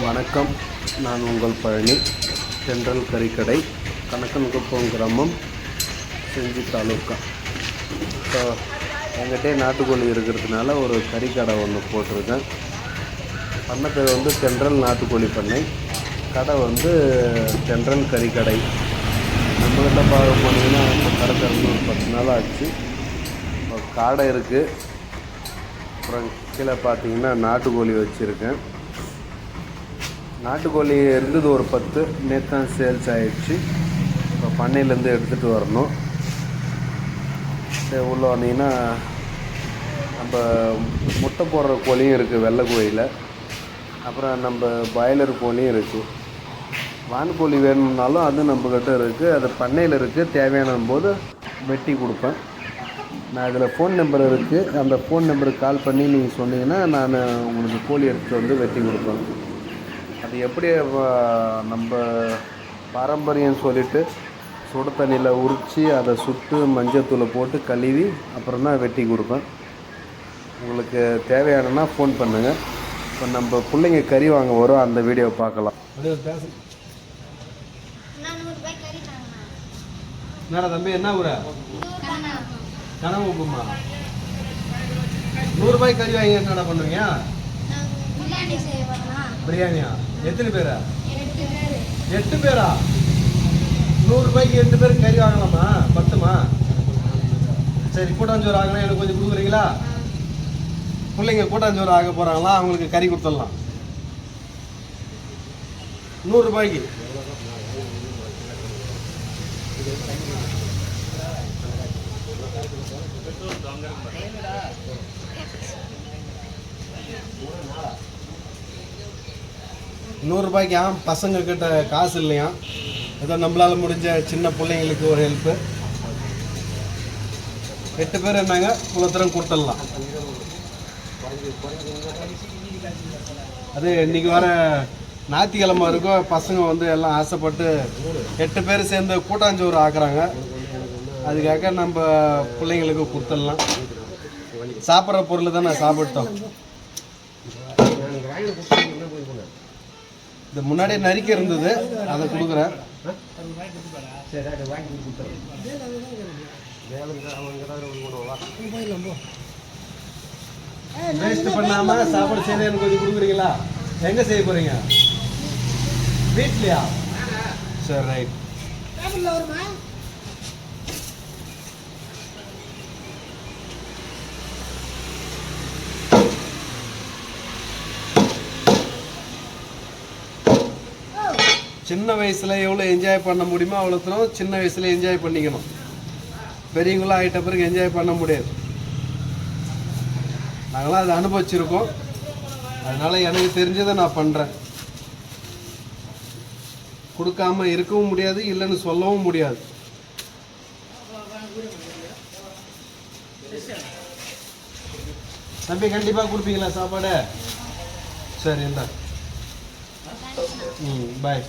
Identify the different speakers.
Speaker 1: வணக்கம், நான் உங்கள் பழனி. சென்ட்ரல் கறிக்கடை, கணக்கன்குப்பம் கிராமம், செஞ்சி தாலுக்கா. ஸோ என்கிட்டே நாட்டுக்கோழி இருக்கிறதுனால ஒரு கறிக்கடை ஒன்று போட்டிருக்கேன். பண்ணை பேர் வந்து சென்ட்ரல் நாட்டுக்கோழி பண்ணை, கடை வந்து சென்ட்ரல் கறிக்கடை. நம்மகிட்ட பார்க்க போனீங்கன்னா இப்போ கடை திறந்து ஒரு 10 நாள் ஆச்சு. காடை இருக்குது, அப்புறம் கீழே பார்த்தீங்கன்னா நாட்டுக்கோழி வச்சுருக்கேன். நாட்டுக்கோழி இருந்தது ஒரு 10, நேற்று தான் சேல்ஸ் ஆகிடுச்சு. இப்போ பண்ணையிலேருந்து எடுத்துகிட்டு வரணும். உள்ளே வந்தீங்கன்னா நம்ம முட்டை போடுற கோழியும் இருக்குது வெள்ளை கோழியில், அப்புறம் நம்ம பாய்லர் கோழியும் இருக்குது. வான்கோழி வேணும்னாலும் அது நம்மக்கிட்ட இருக்குது, அது பண்ணையில் இருக்குது. தேவையான போது வெட்டி கொடுப்பேன். நான் இதில் ஃபோன் நம்பர் இருக்குது, அந்த ஃபோன் நம்பருக்கு கால் பண்ணி நீங்கள் சொன்னீங்கன்னா நான் உங்களுக்கு கோழி எடுத்துகிட்டு வந்து வெட்டி கொடுப்பேன். அது எப்படி நம்ம பாரம்பரியம் சொல்லிவிட்டு சுடு தண்ணியில் உரித்து அதை சுட்டு மஞ்சத்தூளை போட்டு கழுவி அப்புறம் தான் வெட்டி கொடுப்பேன். உங்களுக்கு தேவையானனா ஃபோன் பண்ணுங்கள். இப்போ நம்ம பிள்ளைங்க கறி வாங்க வரும், அந்த வீடியோ பார்க்கலாம்.
Speaker 2: என்னடா தம்பி, என்ன ஊரா? கனவுக்குமா? 100 ரூபாய்க்கு கறி வாங்கி என்னடா பண்ணுவீங்க? பிரியாணியா? எத்தனை பேரா? 8 பேரா? 100 ரூபாய்க்கு 8 பேருக்கு கறி வாங்கலாமா? பத்துமா? சரி, கூட்டாஞ்சோறு ஆகலாம், எனக்கு கொஞ்சம் கொடுக்குறீங்களா? பிள்ளைங்க கூட்டாஞ்சோறு ஆக போகிறாங்களா, அவங்களுக்கு கறி கொடுத்துடலாம். 100 ரூபாய்க்கு. ₹100 பசங்க கிட்ட காசு இல்லையா, ஏதோ நம்மளால் முடிஞ்ச சின்ன பிள்ளைங்களுக்கு ஒரு ஹெல்ப்பு. 8 பேர் என்னங்க குளத்தரம் கொடுத்துடலாம். அது இன்றைக்கி வர ஞாயிற்றுக்கிழமை இருக்கும், பசங்க வந்து எல்லாம் ஆசைப்பட்டு 8 பேர் சேர்ந்து கூட்டாஞ்சோறு ஆக்குறாங்க. அதுக்காக நம்ம பிள்ளைங்களுக்கு கொடுத்துடலாம். சாப்பிட்ற பொருள் தான் நான் சாப்பிட்டோம். இது முன்னாடியே நறுக்கி இருந்தது, அதை கொடுக்குறேன். வேஸ்ட் பண்ணாம சாப்பாடு செய்ய எனக்கு கொஞ்சம் கொடுக்குறீங்களா? எங்க செய்ய போறீங்க? வீட்லையா? சரி, ரைட். சின்ன வயசில் எவ்வளோ என்ஜாய் பண்ண முடியுமோ அவ்வளோ சின்ன வயசில் என்ஜாய் பண்ணிக்கணும். பெரியவங்களாம் ஆகிட்ட பிறகு என்ஜாய் பண்ண முடியாது. நாங்களாம் அதை அனுபவிச்சிருக்கோம், அதனால் எனக்கு தெரிஞ்சதை நான் பண்ணுறேன். கொடுக்காம இருக்கவும் முடியாது, இல்லைன்னு சொல்லவும் முடியாது. தம்பி, கண்டிப்பாக கொடுப்பீங்களா சாப்பாடு? சரி, இந்த பாய்.